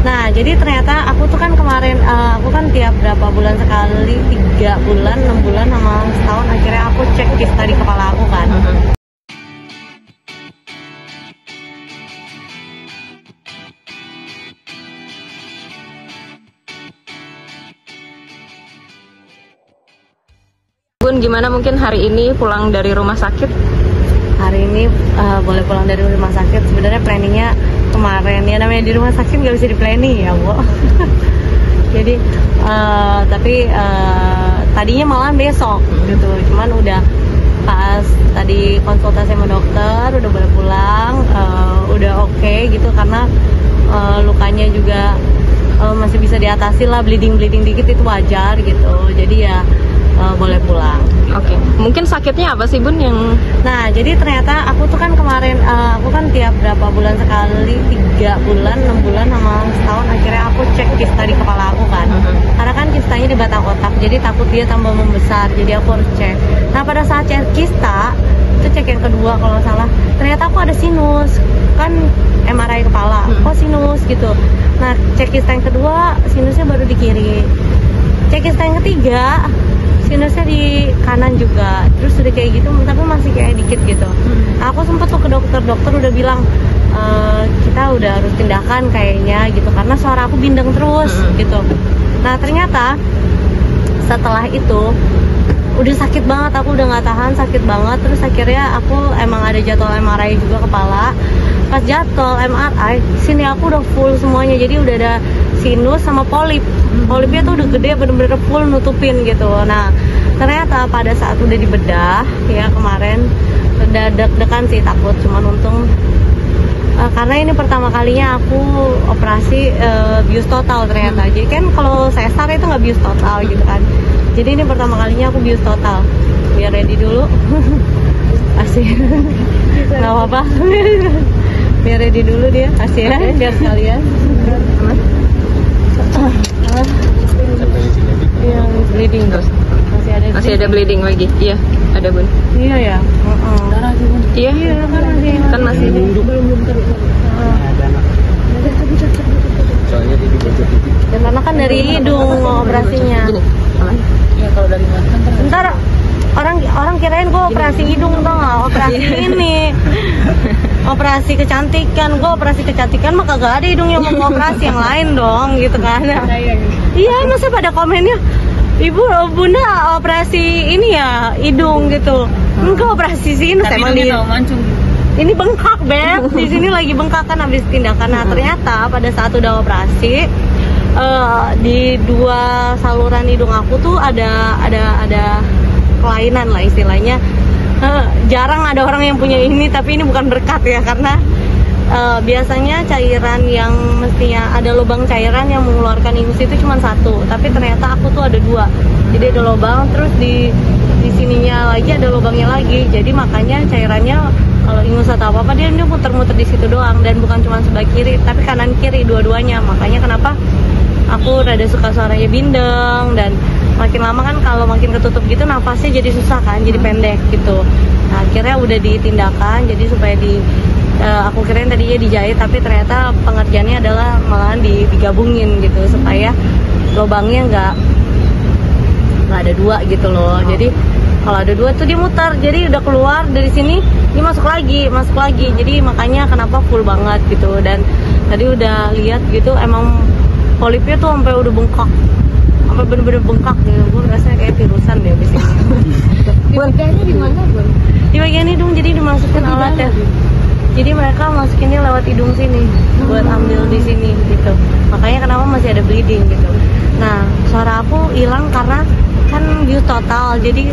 Nah, jadi ternyata aku tuh kan kemarin, aku kan tiap berapa bulan sekali, 3 bulan, 6 bulan, sama setahun, akhirnya aku cek kista di kepala aku kan. Bun, gimana mungkin hari ini pulang dari rumah sakit? Hari ini boleh pulang dari rumah sakit. Sebenarnya planningnya kemarin, ya namanya di rumah sakit nggak bisa di planning ya, Bu. Jadi tapi tadinya malah besok gitu, cuman udah pas tadi konsultasi sama dokter udah boleh pulang, udah oke gitu, karena lukanya juga masih bisa diatasi lah, bleeding dikit itu wajar gitu, jadi ya boleh pulang gitu. Oke. Mungkin sakitnya apa sih, Bun, yang... Nah, jadi ternyata aku tuh kan kemarin, aku kan tiap berapa bulan sekali, 3 bulan, 6 bulan, sama setahun, akhirnya aku cek kista di kepala aku kan. Karena kan kistanya di batang otak, jadi takut dia tambah membesar, jadi aku harus cek. Nah, pada saat cek kista, itu cek yang kedua kalau nggak salah, ternyata aku ada sinus, kan MRI kepala, kok sinus gitu. Nah, cek kista yang kedua, sinusnya baru di kiri. Cek kista yang ketiga, sinusnya di kanan juga, terus udah kayak gitu, tapi masih kayak dikit gitu. Aku sempet tuh ke dokter udah bilang kita udah harus tindakan kayaknya gitu, karena suara aku bindeng terus gitu. Nah, ternyata setelah itu udah sakit banget, aku udah nggak tahan, sakit banget. Terus akhirnya aku emang ada jadwal MRI juga kepala. Pas jadwal MRI, sini aku udah full semuanya, jadi udah ada sinus sama polip. Polipnya tuh udah gede, bener-bener full nutupin gitu. Nah, ternyata pada saat udah dibedah ya kemarin, udah deg-degan sih, takut, cuman untung karena ini pertama kalinya aku operasi bius total ternyata. Jadi kan kalau sesar itu nggak bius total gitu kan. Jadi ini pertama kalinya aku bius total. Biar ready dulu. Asik. Nggak apa-apa. Biar ready dulu dia, kasih ya, biar sekalian. Iya, bleeding terus. Masih ada bleeding lagi? Iya, ada, Bun. Iya ya. Darah sih, Bun. Iya, kan masih belum soalnya di bocor pipi. Dan karena kan dari hidung operasinya. Ya kalau dari mana? Ntar orang kirain gue operasi hidung, tau nggak? Operasi ini, operasi kecantikan. Gue operasi kecantikan mah kagak ada hidungnya, mau operasi yang lain dong gitu kan? Iya, masa pada komennya, Ibu, Bunda operasi ini ya hidung gitu. Enggak, operasi sinus emang di. Ini bengkak, Beb. Di sini lagi bengkak kan habis tindakan. Nah, ternyata pada saat udah operasi di 2 saluran hidung aku tuh ada kelainan lah istilahnya. Jarang ada orang yang punya ini, tapi ini bukan berkat ya, karena biasanya cairan yang mestinya ada lubang cairan yang mengeluarkan ingus itu cuma 1, tapi ternyata aku tuh ada 2. Jadi ada lubang, terus di sininya lagi ada lubangnya lagi. Jadi makanya cairannya kalau ingus atau apa dia muter-muter di situ doang, dan bukan cuma sebelah kiri, tapi kanan kiri dua-duanya. Makanya kenapa aku rada suka suaranya bindeng, dan makin lama kan kalau makin ketutup gitu nafasnya jadi susah kan, jadi pendek gitu. Nah, akhirnya udah ditindakan, jadi supaya aku kirain tadinya dijahit, tapi ternyata pengerjaannya adalah malahan digabungin gitu, supaya lubangnya nggak ada 2 gitu loh. Jadi kalau ada 2 tuh dia muter, jadi udah keluar dari sini dia masuk lagi. Jadi makanya kenapa full banget gitu. Dan tadi udah lihat gitu, emang polipnya tuh sampai udah bengkak, sampai bener-bener bengkak gitu. Gue rasanya kayak virusan deh di sini. Bengkaknya di mana, Bun? Di bagian hidung, jadi dimasukin alatnya. Jadi mereka masukinnya lewat hidung sini buat ambil di sini gitu. Makanya kenapa masih ada bleeding gitu. Nah, suara aku hilang karena kan bius total, jadi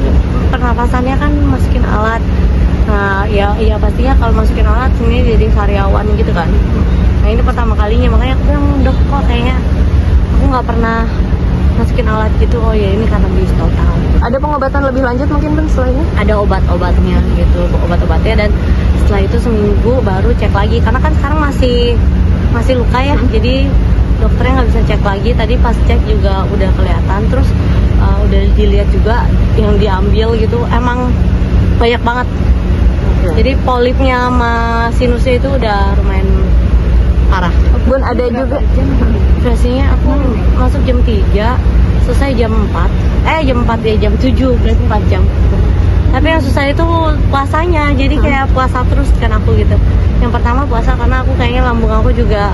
pernapasannya kan masukin alat. Nah, ya pastinya kalau masukin alat sini jadi sariawan gitu kan. Nah, ini pertama kalinya, makanya aku bilang, Dok, kok kayaknya aku nggak pernah masukin alat gitu. Oh ya, ini karena bius total. Ada pengobatan lebih lanjut mungkin, Bun, setelah ini? Ada obat-obatnya gitu, obat-obatnya, dan setelah itu seminggu baru cek lagi, karena kan sekarang masih luka ya. Jadi dokternya nggak bisa cek lagi. Tadi pas cek juga udah kelihatan, terus udah dilihat juga yang diambil gitu, emang banyak banget. Jadi polipnya sama sinusnya itu udah lumayan parah. Bun, ada juga Operasinya aku masuk jam 3, selesai jam 4. Jam 4 ya, jam 7, berarti 4 jam. Tapi yang susah itu puasanya, jadi kayak puasa terus kan aku gitu. Yang pertama puasa karena aku kayaknya lambung aku juga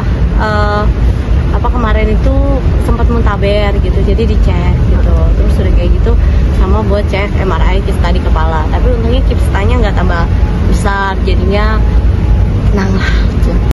kemarin itu sempat muntaber gitu, jadi dicek gitu. Terus udah kayak gitu sama buat cek MRI kista di kepala. Tapi untungnya kistanya nggak tambah besar, jadinya tenang lah.